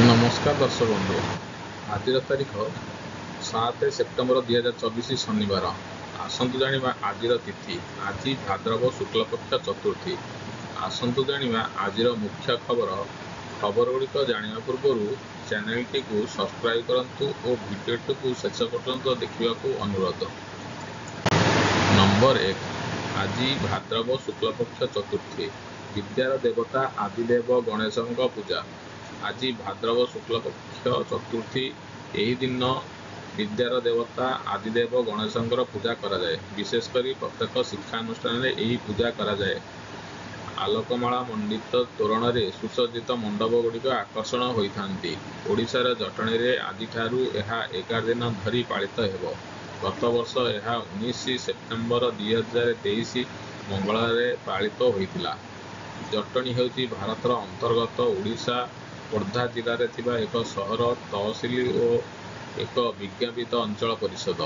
नमस्कार दर्शक बंधु। आज तारीख 7 सेप्टेम्बर 2024 शनिवार। आसतु जानिबा आज तिथि। आज भाद्रव शुक्लपक्ष चतुर्थी। आसतु जानिबा आज मुख्य खबर गुड़िक जानिबा पूर्व चैनलटी को सब्सक्राइब करंतु और वीडियोटी को शेष पर्यंत देखा अनुरोध। नंबर 1। आज भाद्रव शुक्लपक्ष चतुर्थी। विद्यार देवता आदिदेव गणेशଙ୍କ पूजा। आज भाद्रव शुक्लपक्ष चतुर्थी। यही दिन विद्यार देवता आदिदेव गणेशଙ୍କର पूजा कराए। विशेषकर प्रत्येक शिक्षानुष्ठान में यही पूजा कराए। आलोकमाला मंडित तोरण में सुसज्जित मंडप गुड़िक आकर्षण होता। ओडिशार जटणी में आज 11 दिन धरी पालित हेब। गत वर्ष यह 19 सेप्टेम्बर 2023 मंगलवार पालित होता। जटणी ହେଉଛି भारतर अंतर्गत ओडिशा खोर्धा जिले में थिबा एक सहर, तहसिल और एक विज्ञापित अंचल परिषद।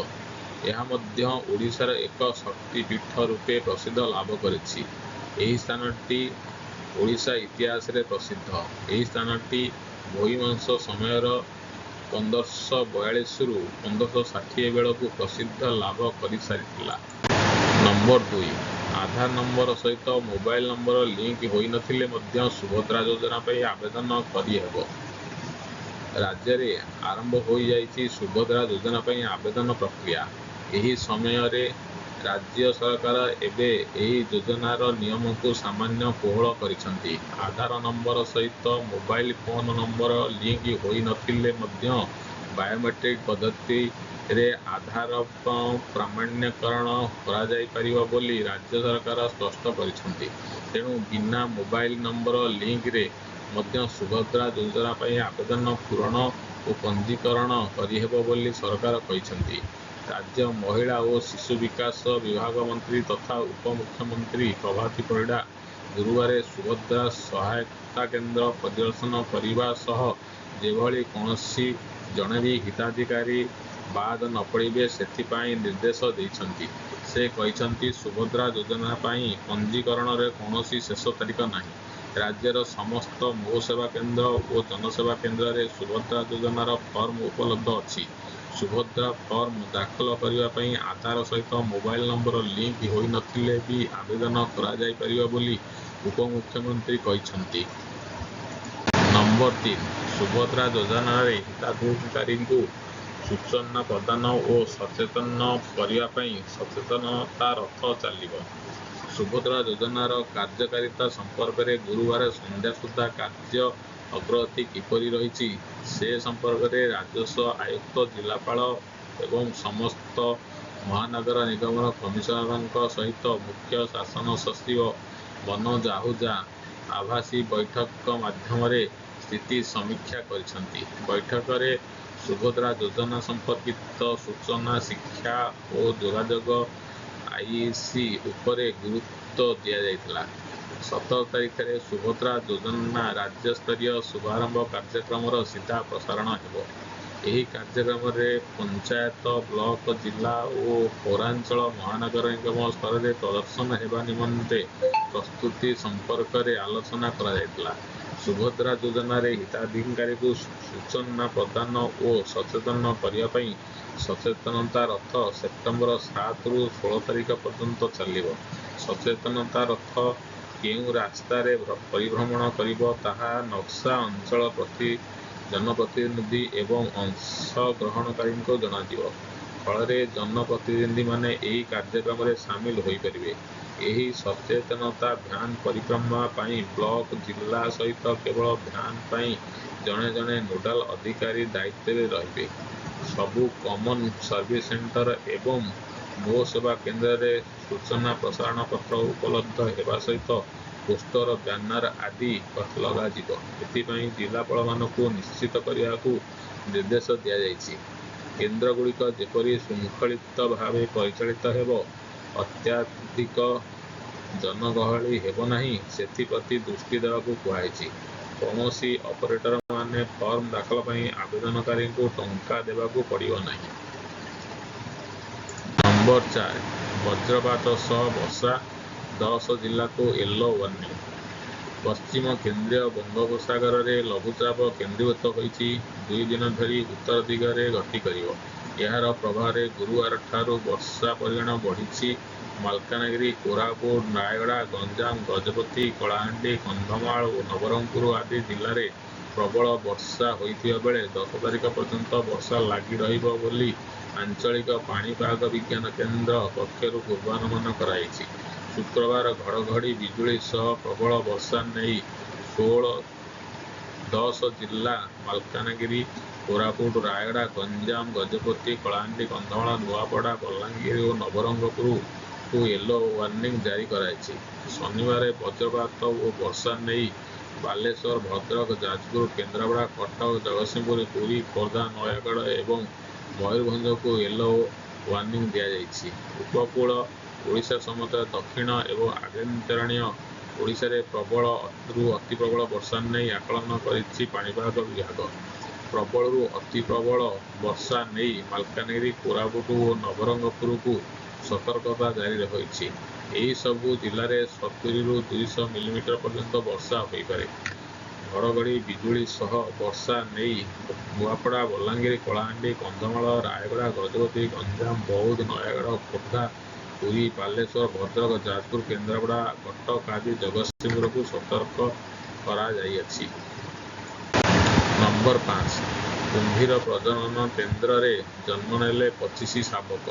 यह मध्य ओडिशार एक शक्तिपीठ रूपे प्रसिद्ध लाभ करिछि। एही स्थानटी ओडिशा इतिहास रे प्रसिद्ध। एही स्थानटी भोईवंश समयर 1542 रु 1560 बेलू प्रसिद्ध लाभ कर सारी। नंबर 2। आधार नंबर सहित मोबाइल नंबर लिंक होई नथिले मध्य सुभद्रा योजना पर आवेदन करिहेब। राज्य में आरंभ हो जाइछि सुभद्रा योजना पर आवेदन प्रक्रिया। यही समय रे राज्य सरकार एबे एही योजनार नियम को सामान्य कोहल करिसंती। आधार नंबर सहित मोबाइल फोन नंबर लिंक होई नथिले मध्य बायोमेट्रिक पद्धति रे आधार प्रमाणीकरण करा जाई परिबो बोली राज्य सरकार स्पष्ट करिसंती। तेणु बिना मोबाइल नंबर लिंक रे मध्य सुभद्रा योजना पर आवेदन पूरण और पंजीकरण करिहेबो बोली सरकार कहिसंती। राज्य महिला और शिशु विकास विभाग मंत्री तथा उपमुख्यमंत्री प्रभाती परिडा गुरुवार सुभद्रा सहायता केन्द्र परिदर्शन करने सह जेभली कौनसी जड़े भी हिताधिकारी बाद न पड़े से निर्देश देइछंती। से कहिसंती सुभद्रा योजना पाई पंजीकरण रे कौनसी शेष तारीख नहीं। राज्यर समस्त मोह सेवा केन्द्र और जनसेवा केन्द्र रे सुभद्रा योजनार फर्म उपलब्ध अछि। सुभद्रा फर्म दाखल करने आधार सहित मोबाइल नंबर लिंक होई नथिले भी आवेदन करा जाई परिबो बोली उपमुख्यमंत्री कहिसंती। नंबर 3। सुभद्रा योजना रे हिताधिकारी को सूचना प्रदान और सचेतन करने सचेतनता रथ चलिब। सुभद्रा योजनार कार्यकारिता संपर्क में गुरुवार संध्या सुधा कार्य अग्रगति किपरि रही से संपर्क में राजस्व आयुक्त, जिलापाल एवं समस्त महानगर निगम कमिशनर सहित मुख्य शासन सचिव मनोज आहूजा आभासी बैठक माध्यम स्थिति समीक्षा करिसंती। बैठक में सुभद्रा योजना संपर्कित सूचना, शिक्षा और जोगाजोग आईसी उपरे गुरुत्व दिया जायतिला। 17 तारीख में सुभद्रा योजना राज्य स्तरीय शुभारंभ कार्यक्रम सीधा प्रसारण हेबो। यही कार्यक्रम में पंचायत, ब्लॉक, जिला और पौरांचल महानगर निगम स्तर में प्रदर्शन हेबा निमंते प्रस्तुति संपर्क में आलोचना करा जायतिला। सुभद्रा योजना रे हिताधिकारी को सूचना प्रदान और सचेतन करने सचेतनता रथ सेप्टेम्बर 7 रु 16 तारीख पर्यंत चलिब। सचेतनता रथ केउं रास्तार परिभ्रमण करिब ताहा नक्शा अंचल जनप्रतिनिधि एवं अंशग्रहणकारी को जनाजिब। फल जनप्रतिनिधि माने यही कार्यक्रम में सामिल हो पारिबे। यही सचेतनता भ्यान परिक्रमा पाई ब्लॉक, जिला सहित केवल भ्यान पाई जड़े जड़े नोडाल अधिकारी दायित्व में रहिबे। सबु कॉमन सर्विस सेंटर एवं मो सेवा केन्द्र रे सूचना प्रसारण पत्र उपलब्ध हेबा सहित पोस्टर, बैनर आदि लगाजिब। एथिपाई जिलापाल मानकु निश्चित करने को निर्देश दिया जायछि। केन्द्र गुड़िक जेपरि शृंखलित भाव परिचालित हेब, अत्याधिक जनगहली हेब नाही सेथिप्रति दृष्टि देवाकू कुहायछि। कौनसी ऑपरेटर माने फॉर्म दाखल पई आवेदनकारी को टंका देवाकू पड़िब नाही। नंबर 4। वज्रपात सह वर्षा 10 जिला को येलो वार्निंग। ପଶ୍ଚିମ କେନ୍ଦ୍ରୀୟ ବଙ୍ଗୋପସାଗରରେ ଲଘୁଚାପ କେନ୍ଦ୍ରୀଭୂତ ହୋଇଛି 2 ଦିନ ଧରି ଉତ୍ତର ଦିଗରେ ଗତି କରିବ। ଏହାର ପ୍ରଭାବରେ ଗୁରୁବାରଠାରୁ ବର୍ଷା ପରିମାଣ ବଢ଼ିଛି। ମାଲକାନଗିରି, କୋରାପୁଟ, ରାୟଗଡ଼ା, ଗଞ୍ଜାମ, ଗଜପତି, କଳାହାଣ୍ଡି, କନ୍ଧମାଳ ଓ ନବରଙ୍ଗପୁର ଆଦି ଜିଲ୍ଲାରେ ପ୍ରବଳ ବର୍ଷା ହୋଇଥିବା ବେଳେ 10 ତାରିଖ ପର୍ଯ୍ୟନ୍ତ ବର୍ଷା ଲାଗି ରହିବ ବୋଲି ଆଞ୍ଚଳିକ ପାଣିପାଗ ବିଜ୍ଞାନ କେନ୍ଦ୍ର ପକ୍ଷରୁ ପୂର୍ବାନୁମାନ କରାଯାଇଛି। ଶୁକ୍ରବାର ଘଡ଼ଘଡ଼ି ବିଜୁଳି ସହ ପ୍ରବଳ ବର୍ଷା ନେଇ 10 ଜିଲ୍ଲା ମାଲକାନଗିରି, କୋରାପୁଟ, ରାୟଗଡ଼ା, ଗଞ୍ଜାମ, ଗଜପତି, କଳାହାଣ୍ଡି, କନ୍ଧମାଳ, ନୂଆପଡ଼ା, ବଲାଙ୍ଗୀର ଓ ନବରଙ୍ଗପୁରକୁ ୟେଲୋ ୱାର୍ଣ୍ଣିଂ ଜାରି କରାଯାଇଛି। ଶନିବାର ବଜ୍ରପାତ ଓ ବର୍ଷା ନେଇ ବାଲେଶ୍ୱର, ଭଦ୍ରକ, ଯାଜପୁର, କେନ୍ଦ୍ରାପଡ଼ା, କଟକ, ଜଗତସିଂହପୁର, ପୁରୀ, ଖୋର୍ଦ୍ଧା, ନୟାଗଡ଼ ଏବଂ ମୟୂରଭଞ୍ଜକୁ ୟେଲୋ ୱାର୍ଣ୍ଣିଂ ଦିଆଯାଇଛି। ଉପକୂଳ ଓଡ଼ିଶା ସମେତ ଦକ୍ଷିଣ ଏବଂ ଆଭ୍ୟନ୍ତରୀଣ ଓଡ଼ିଶାରେ ପ୍ରବଳରୁ ଅତି ପ୍ରବଳ ବର୍ଷା ନେଇ ଆକଳନ କରିଛି ପାଣିପାଗ ବିଭାଗ। ପ୍ରବଳରୁ ଅତି ପ୍ରବଳ ବର୍ଷା ନେଇ ମାଲକାନଗିରି, କୋରାପୁଟ ଓ ନବରଙ୍ଗପୁରକୁ ସତର୍କତା ଜାରି ରହିଛି। ଏହି ସବୁ ଜିଲ୍ଲାରେ 70ରୁ 200 ମିଲିମିଟର ପର୍ଯ୍ୟନ୍ତ ବର୍ଷା ହୋଇପାରେ। ଘଡ଼ଘଡ଼ି ବିଜୁଳି ସହ ବର୍ଷା ନେଇ ନୂଆପଡ଼ା, ବଲାଙ୍ଗୀର, କଳାହାଣ୍ଡି, କନ୍ଧମାଳ, ରାୟଗଡ଼ା, ଗଜପତି, ଗଞ୍ଜାମ, ବୌଦ୍ଧ, ନୟାଗଡ଼, ଖୋର୍ଦ୍ଧା, ପୁରୀ, ବାଲେଶ୍ୱର, ଭଦ୍ରକ, ଯାଜପୁର, କେନ୍ଦ୍ରାପଡ଼ା, କଟକ ଆଦି ଜଗତସିଂହପୁରକୁ ସତର୍କ କରାଯାଇଅଛି। ନମ୍ବର 5. କୁମ୍ଭୀର ପ୍ରଜନନ କେନ୍ଦ୍ରରେ ଜନ୍ମ ନେଲେ 25 ଶାବକ।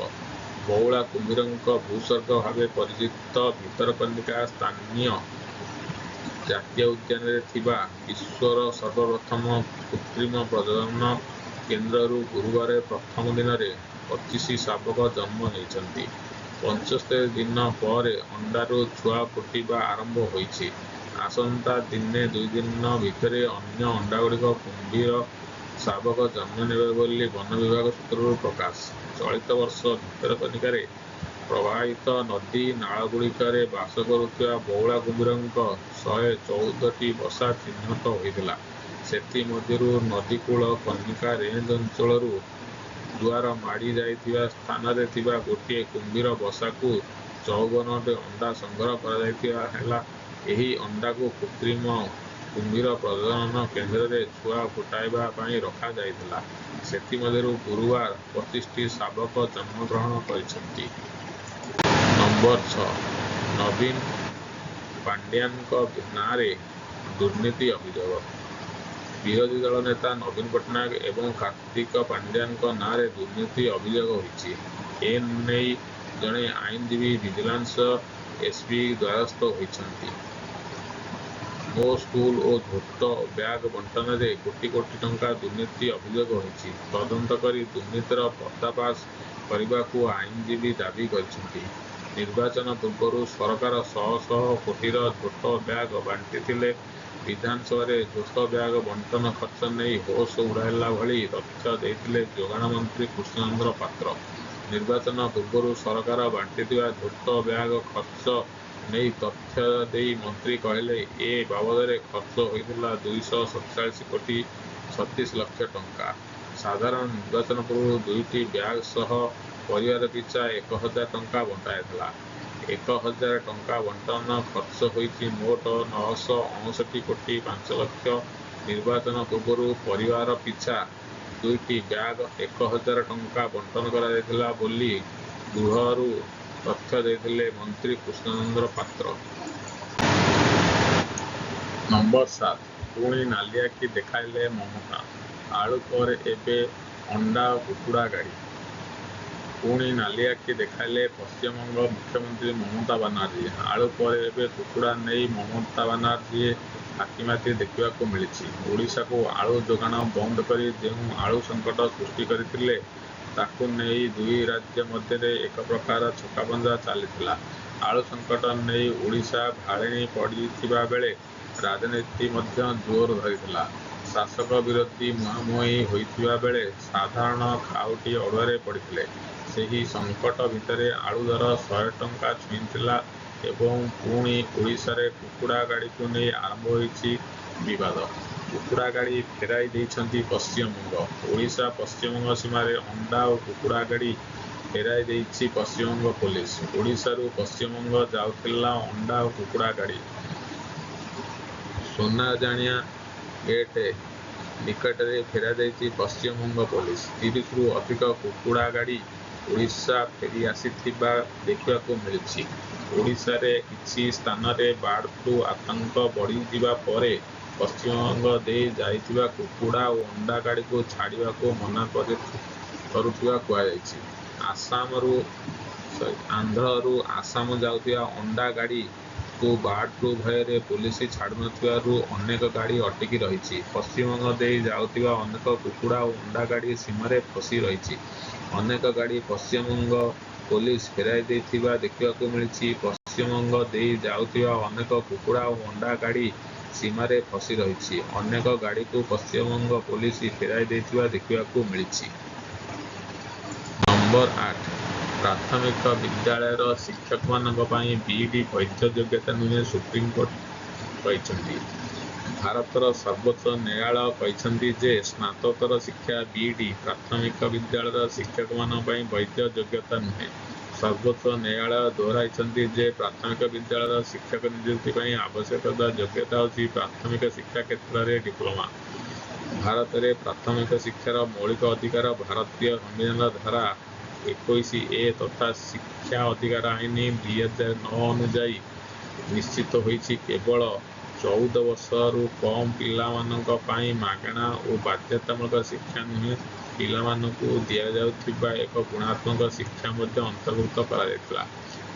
ବଉଳା କୁମ୍ଭୀରଙ୍କ ଭୂସ୍ୱର୍ଗ ଭାବେ ପରିଚିତ ଭିତରକନିକା ସ୍ଥାନୀୟ ଜାତୀୟ ଉଦ୍ୟାନରେ ଥିବା ବିଶ୍ୱର ସର୍ବପ୍ରଥମ କୃତ୍ରିମ ପ୍ରଜନନ କେନ୍ଦ୍ରରୁ ଗୁରୁବାର ପ୍ରଥମ ଦିନରେ 25 ଶାବକ ଜନ୍ମ ନେଇଛନ୍ତି। 75 ଦିନ ପରେ ଅଣ୍ଡାରୁ ଛୁଆ ଫୁଟିବା ଆରମ୍ଭ ହୋଇଛି। ଆସନ୍ତା 1-2 ଦିନ ଭିତରେ ଅନ୍ୟ ଅଣ୍ଡାଗୁଡ଼ିକ କୁମ୍ଭୀର ଶାବକ ଜନ୍ମ ନେବେ ବୋଲି ବନ ବିଭାଗ ସୂତ୍ରରୁ ପ୍ରକାଶ। ଚଳିତ ବର୍ଷ ଭିତରକନିକାରେ ପ୍ରବାହିତ ନଦୀ ନାଳଗୁଡ଼ିକରେ ବାସ କରୁଥିବା ବଉଳା କୁମ୍ଭୀରଙ୍କ 114ଟି ବସା ଚିହ୍ନଟ ହୋଇଥିଲା। ସେଥିମଧ୍ୟରୁ ନଦୀକୂଳ କନିକା ରେଞ୍ଜ ଅଞ୍ଚଳରୁ ଜୁଆର ମାଡ଼ି ଯାଇଥିବା ସ୍ଥାନରେ ଥିବା ଗୋଟିଏ କୁମ୍ଭୀର ବସାକୁ 54ଟି ଅଣ୍ଡା ସଂଗ୍ରହ କରାଯାଇଥିବା ହେଲା। ଏହି ଅଣ୍ଡାକୁ କୃତ୍ରିମ କୁମ୍ଭୀର ପ୍ରଜନନ କେନ୍ଦ୍ରରେ ଛୁଆ ଫୁଟାଇବା ପାଇଁ ରଖାଯାଇଥିଲା। ସେଥିମଧ୍ୟରୁ ଗୁରୁବାର 25ଟି ଶାବକ ଜନ୍ମଗ୍ରହଣ କରିଛନ୍ତି। ନମ୍ବର 6. ନବୀନ ପାଣ୍ଡିଆନଙ୍କ ନାଁରେ ଦୁର୍ନୀତି ଅଭିଯୋଗ। ବିରୋଧୀ ଦଳ ନେତା ନବୀନ ପଟ୍ଟନାୟକ ଏବଂ କାର୍ତ୍ତିକ ପାଣ୍ଡିଆନଙ୍କ ନାଁରେ ଦୁର୍ନୀତି ଅଭିଯୋଗ ହୋଇଛି। ଏନେଇ ଜଣେ ଆଇନଜୀବୀ ଭିଜିଲାନ୍ସ ଏସ୍ପି ଦ୍ୱାରସ୍ଥ ହୋଇଛନ୍ତି। ମୋ ସ୍କୁଲ ଓ ଝୋଟ ବ୍ୟାଗ ବଣ୍ଟନରେ କୋଟି କୋଟି ଟଙ୍କା ଦୁର୍ନୀତି ଅଭିଯୋଗ ହୋଇଛି। ତଦନ୍ତ କରି ଦୁର୍ନୀତିର ପର୍ଦ୍ଦାଫାଶ କରିବାକୁ ଆଇନଜୀବୀ ଦାବି କରିଛନ୍ତି। ନିର୍ବାଚନ ପୂର୍ବରୁ ସରକାର ଶହ ଶହ କୋଟିର ଝୋଟ ବ୍ୟାଗ ବାଣ୍ଟିଥିଲେ। ବିଧାନସଭାରେ ଝୋଟ ବ୍ୟାଗ ବଣ୍ଟନ ଖର୍ଚ୍ଚ ନେଇ ହୋସ ଉଡ଼ାଇଲା ଭଳି ତଥ୍ୟ ଦେଇଥିଲେ ଯୋଗାଣ ମନ୍ତ୍ରୀ କୃଷ୍ଣଚନ୍ଦ୍ର ପାତ୍ର। ନିର୍ବାଚନ ପୂର୍ବରୁ ସରକାର ବାଣ୍ଟିଥିବା ଝୋଟ ବ୍ୟାଗ ଖର୍ଚ୍ଚ ନେଇ ତଥ୍ୟ ଦେଇ ମନ୍ତ୍ରୀ କହିଲେ, ଏ ବାବଦରେ ଖର୍ଚ୍ଚ ହୋଇଥିଲା 247 କୋଟି 36 ଲକ୍ଷ ଟଙ୍କା। ସାଧାରଣ ନିର୍ବାଚନ ପୂର୍ବରୁ 2ଟି ବ୍ୟାଗ ସହ ପରିବାର ପିଛା 1000 ଟଙ୍କା ବଣ୍ଟାଯାଇଥିଲା। 1000 ଟଙ୍କା ବଣ୍ଟନ ଖର୍ଚ୍ଚ ହୋଇଛି ମୋଟ 959 କୋଟି 5 ଲକ୍ଷ। ନିର୍ବାଚନ ପୂର୍ବରୁ ପରିବାର ପିଛା 2ଟି ବ୍ୟାଗ 1000 ଟଙ୍କା ବଣ୍ଟନ କରାଯାଇଥିଲା ବୋଲି ଗୃହରୁ ତଥ୍ୟ ଦେଇଥିଲେ ମନ୍ତ୍ରୀ କୃଷ୍ଣଚନ୍ଦ୍ର ପାତ୍ର। ନମ୍ବର 7. ପୁଣି ନାଲି ଆଖି ଦେଖାଇଲେ ମମତା, ଆଳୁ ପରେ ଏବେ ଅଣ୍ଡା ଓ କୁକୁଡ଼ା ଗାଡ଼ି। ପୁଣି ନାଲି ଆଖି ଦେଖାଇଲେ ପଶ୍ଚିମବଙ୍ଗ ମୁଖ୍ୟମନ୍ତ୍ରୀ ମମତା ବାନାର୍ଜୀ। ଆଳୁ ପରେ ଏବେ କୁକୁଡ଼ା ନେଇ ମମତା ବାନାର୍ଜୀ ହାତୀମାତି ଦେଖିବାକୁ ମିଳିଛି। ଓଡ଼ିଶାକୁ ଆଳୁ ଯୋଗାଣ ବନ୍ଦ କରି ଯେଉଁ ଆଳୁ ସଙ୍କଟ ସୃଷ୍ଟି କରିଥିଲେ, ତାକୁ ନେଇ ଦୁଇ ରାଜ୍ୟ ମଧ୍ୟରେ ଏକ ପ୍ରକାର ଛକାପଞ୍ଝା ଚାଲିଥିଲା। ଆଳୁ ସଙ୍କଟ ନେଇ ଓଡ଼ିଶା ଭାଳେଣି ପଡ଼ିଥିବା ବେଳେ ରାଜନୀତି ମଧ୍ୟ ଜୋର ଧରିଥିଲା। ଶାସକ ବିରୋଧୀ ମୁହାଁମୁହିଁ ହୋଇଥିବା ବେଳେ ସାଧାରଣ ଖାଉଟି ଅଡ଼ୁଆରେ ପଡ଼ିଥିଲେ। ସେହି ସଙ୍କଟ ଭିତରେ ଆଳୁ ଦର 100 ଟଙ୍କା ଛୁଇଁଥିଲା ଏବଂ ପୁଣି ଓଡ଼ିଶାରେ କୁକୁଡ଼ା ଗାଡ଼ିକୁ ନେଇ ଆରମ୍ଭ ହୋଇଛି ବିବାଦ। କୁକୁଡ଼ା ଗାଡ଼ି ଫେରାଇ ଦେଇଛନ୍ତି ପଶ୍ଚିମବଙ୍ଗ। ଓଡ଼ିଶା ପଶ୍ଚିମବଙ୍ଗ ସୀମାରେ ଅଣ୍ଡା ଓ କୁକୁଡ଼ା ଗାଡ଼ି ଫେରାଇ ଦେଇଛି ପଶ୍ଚିମବଙ୍ଗ ପୋଲିସ। ଓଡ଼ିଶାରୁ ପଶ୍ଚିମବଙ୍ଗ ଯାଉଥିଲା ଅଣ୍ଡା ଓ କୁକୁଡ଼ା ଗାଡ଼ି। ସୁନାଜାଣିଆ ଗେଟ୍ ନିକଟରେ ଫେରାଯାଇଛି ପଶ୍ଚିମବଙ୍ଗ ପୋଲିସ। 30ରୁ ଅଧିକ କୁକୁଡ଼ା ଗାଡ଼ି ଓଡ଼ିଶା ଫେରି ଆସିଥିବା ଦେଖିବାକୁ ମିଳିଛି। ଓଡ଼ିଶାରେ କିଛି ସ୍ଥାନରେ ବାର୍ଡ ଫ୍ଲୁ ଆତଙ୍କ ବଢ଼ିଯିବା ପରେ ପଶ୍ଚିମବଙ୍ଗ ଦେଇ ଯାଇଥିବା କୁକୁଡ଼ା ଓ ଅଣ୍ଡା ଗାଡ଼ିକୁ ଛାଡ଼ିବାକୁ ମନା କରୁଥିବା କୁହାଯାଇଛି। ଆନ୍ଧ୍ରରୁ ଆସାମ ଯାଉଥିବା ଅଣ୍ଡା ଗାଡ଼ିକୁ ବାର୍ଡ ଫ୍ଲୁ ଭୟରେ ପୋଲିସ ଛାଡ଼ୁନଥିବାରୁ ଅନେକ ଗାଡ଼ି ଅଟକି ରହିଛି। ପଶ୍ଚିମବଙ୍ଗ ଦେଇ ଯାଉଥିବା ଅନେକ କୁକୁଡ଼ା ଓ ଅଣ୍ଡା ଗାଡ଼ି ସୀମାରେ ଫସି ରହିଛି। ଅନେକ ଗାଡ଼ି ପଶ୍ଚିମବଙ୍ଗ ପୋଲିସ ଫେରାଇ ଦେଇଥିବା ଦେଖିବାକୁ ମିଳିଛି। ପଶ୍ଚିମବଙ୍ଗ ଦେଇ ଯାଉଥିବା ଅନେକ କୁକୁଡ଼ା ଓ ଅଣ୍ଡା ଗାଡ଼ି ସୀମାରେ ଫସି ରହିଛି। ଅନେକ ଗାଡ଼ିକୁ ପଶ୍ଚିମବଙ୍ଗ ପୋଲିସ ଫେରାଇ ଦେଇଥିବା ଦେଖିବାକୁ ମିଳିଛି। ନମ୍ବର 8 ପ୍ରାଥମିକ ବିଦ୍ୟାଳୟର ଶିକ୍ଷକମାନଙ୍କ ପାଇଁ ବିଇଡି ବୈଧ ଯୋଗ୍ୟତା ନୁହେଁ ସୁପ୍ରିମକୋର୍ଟ କହିଛନ୍ତି। ଭାରତର ସର୍ବୋଚ୍ଚ ନ୍ୟାୟାଳୟ କହିଛନ୍ତି ଯେ ସ୍ନାତକୋତ୍ତର ଶିକ୍ଷା ବିଇଡି ପ୍ରାଥମିକ ବିଦ୍ୟାଳୟର ଶିକ୍ଷକମାନଙ୍କ ପାଇଁ ବୈଧ ଯୋଗ୍ୟତା ନୁହେଁ। ସର୍ବୋଚ୍ଚ ନ୍ୟାୟାଳୟ ଦୋହରାଇଛନ୍ତି ଯେ ପ୍ରାଥମିକ ବିଦ୍ୟାଳୟର ଶିକ୍ଷକ ନିଯୁକ୍ତି ପାଇଁ ଆବଶ୍ୟକ ଯୋଗ୍ୟତା ହେଉଛି ପ୍ରାଥମିକ ଶିକ୍ଷା କ୍ଷେତ୍ରରେ ଡିପ୍ଲୋମା। ଭାରତରେ ପ୍ରାଥମିକ ଶିକ୍ଷାର ମୌଳିକ ଅଧିକାର ଭାରତୀୟ ସମ୍ବିଧାନର ଧାରା 21A ତଥା ଶିକ୍ଷା ଅଧିକାର ଆଇନ 2009 ଅନୁଯାୟୀ ନିଶ୍ଚିତ ହୋଇଛି। କେବଳ 14 ବର୍ଷରୁ କମ୍ ପିଲାମାନଙ୍କ ପାଇଁ ମାଗଣା ଓ ବାଧ୍ୟତାମୂଳକ ଶିକ୍ଷା ନୁହେଁ, ପିଲାମାନଙ୍କୁ ଦିଆଯାଉଥିବା ଏକ ଗୁଣାତ୍ମକ ଶିକ୍ଷା ମଧ୍ୟ ଅନ୍ତର୍ଭୁକ୍ତ କରାଯାଇଥିଲା।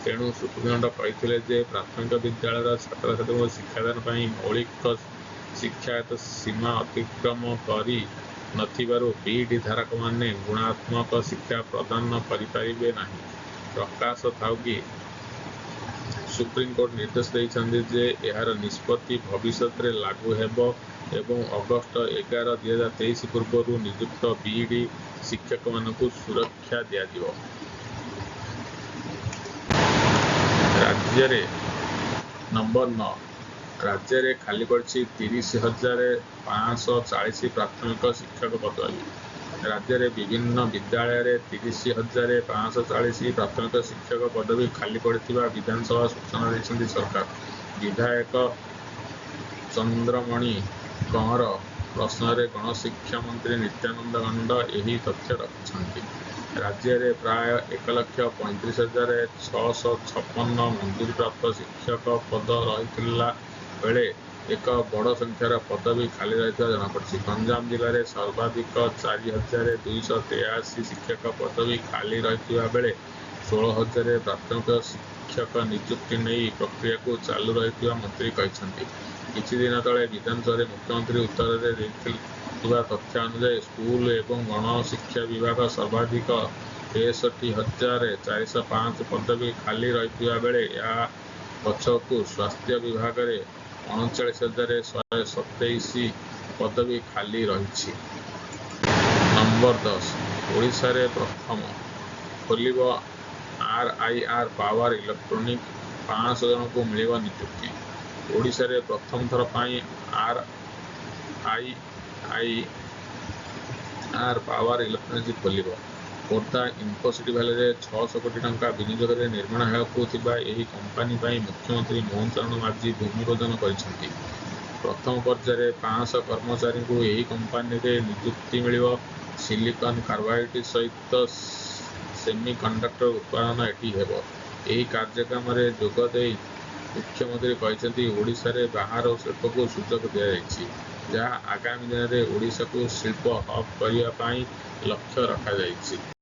ତେଣୁ ସୁପ୍ରିମକୋର୍ଟ କହିଥିଲେ ଯେ ପ୍ରାଥମିକ ବିଦ୍ୟାଳୟର ଛାତ୍ରଛାତ୍ରୀଙ୍କୁ ଶିକ୍ଷାଦାନ ପାଇଁ ମୌଳିକ ଶିକ୍ଷାଗତ ସୀମା ଅତିକ୍ରମ କରି ନଥିବାରୁ ବିଇଡି ଧାରକମାନେ ଗୁଣାତ୍ମକ ଶିକ୍ଷା ପ୍ରଦାନ କରିପାରିବେ ନାହିଁ। ପ୍ରକାଶ ଥାଉକି ସୁପ୍ରିମକୋର୍ଟ ନିର୍ଦ୍ଦେଶ ଦେଇଛନ୍ତି ଯେ ଏହାର ନିଷ୍ପତ୍ତି ଭବିଷ୍ୟତରେ ଲାଗୁ ହେବ ଏବଂ ଅଗଷ୍ଟ 11, 2023 ପୂର୍ବରୁ ନିଯୁକ୍ତ ବିଇଡି ଶିକ୍ଷକମାନଙ୍କୁ ସୁରକ୍ଷା ଦିଆଯିବ। ନମ୍ବର 9 ରାଜ୍ୟରେ ଖାଲି ପଡ଼ିଛି 30,540 ପ୍ରାଥମିକ ଶିକ୍ଷକ ପଦବୀ। ରାଜ୍ୟରେ ବିଭିନ୍ନ ବିଦ୍ୟାଳୟରେ 30,540 ପ୍ରାଥମିକ ଶିକ୍ଷକ ପଦବୀ ଖାଲି ପଡ଼ିଥିବା ବିଧାନସଭା ସୂଚନା ଦେଇଛନ୍ତି ସରକାର। ବିଧାୟକ ଚନ୍ଦ୍ରମଣି କହଁର ପ୍ରଶ୍ନରେ ଗଣଶିକ୍ଷା ମନ୍ତ୍ରୀ ନିତ୍ୟାନନ୍ଦ ଗଣ୍ଡ ଏହି ତଥ୍ୟ ରଖିଛନ୍ତି। ରାଜ୍ୟରେ ପ୍ରାୟ 1,35,656 ମଞ୍ଜୁରୀପ୍ରାପ୍ତ ଶିକ୍ଷକ ପଦ ରହିଥିଲା ବେଳେ ଏକ ବଡ଼ ସଂଖ୍ୟାର ପଦବୀ ଖାଲି ରହିଥିବା ଜଣାପଡ଼ିଛି। ଗଞ୍ଜାମ ଜିଲ୍ଲାରେ ସର୍ବାଧିକ 4,283 ଶିକ୍ଷକ ପଦବୀ ଖାଲି ରହିଥିବା ବେଳେ 16,000 ପ୍ରାଥମିକ ଶିକ୍ଷକ ନିଯୁକ୍ତି ନେଇ ପ୍ରକ୍ରିୟାକୁ ଚାଲୁ ରହିଥିବା ମନ୍ତ୍ରୀ କହିଛନ୍ତି। କିଛି ଦିନ ତଳେ ବିଧାନସଭାରେ ମୁଖ୍ୟମନ୍ତ୍ରୀ ଉତ୍ତରରେ ଦେଇଥିବା ତଥ୍ୟ ଅନୁଯାୟୀ ସ୍କୁଲ ଏବଂ ଗଣଶିକ୍ଷା ବିଭାଗ ସର୍ବାଧିକ 63,405 ପଦବୀ ଖାଲି ରହିଥିବା ବେଳେ ଏହା ପଛକୁ ସ୍ୱାସ୍ଥ୍ୟ ବିଭାଗରେ 39,127 ପଦବୀ ଖାଲି ରହିଛି। ନମ୍ବର 10 ଓଡ଼ିଶାରେ ପ୍ରଥମ ଖୋଲିବ RIR ପାୱାର ଇଲେକ୍ଟ୍ରୋନିକ୍, 500 ଜଣଙ୍କୁ ମିଳିବ ନିଯୁକ୍ତି। ଓଡ଼ିଶାରେ ପ୍ରଥମ ଥର ପାଇଁ RIR ପାୱାର ଇଲେକ୍ଟ୍ରୋନିକ୍ସ ଖୋଲିବ। ଖୋର୍ଦ୍ଧା ଇନ୍ଫୋସିଟି ଭ୍ୟାଲିରେ 600 କୋଟି ଟଙ୍କା ବିନିଯୋଗରେ ନିର୍ମାଣ ହେବାକୁ ଥିବା ଏହି କମ୍ପାନୀ ପାଇଁ ମୁଖ୍ୟମନ୍ତ୍ରୀ ମୋହନ ଚରଣ ମାଝୀ ଭୂମିପୂଜନ କରିଛନ୍ତି। ପ୍ରଥମ ପର୍ଯ୍ୟାୟରେ 500 କର୍ମଚାରୀଙ୍କୁ ଏହି କମ୍ପାନୀରେ ନିଯୁକ୍ତି ମିଳିବ। ସିଲିକନ୍ କାର୍ବାଇଡ୍ ସହିତ ସେମିକଣ୍ଡକ୍ଟର ଉତ୍ପାଦନ ଏଠି ହେବ। ଏହି କାର୍ଯ୍ୟକ୍ରମରେ ଯୋଗ ଦେଇ ମୁଖ୍ୟମନ୍ତ୍ରୀ କହିଛନ୍ତି ଓଡ଼ିଶାରେ ବାହାର ଶିଳ୍ପକୁ ସୁଯୋଗ ଦିଆଯାଇଛି, ଯାହା ଆଗାମୀ ଦିନରେ ଓଡ଼ିଶାକୁ ଶିଳ୍ପ ହବ୍ କରିବା ପାଇଁ ଲକ୍ଷ୍ୟ ରଖାଯାଇଛି।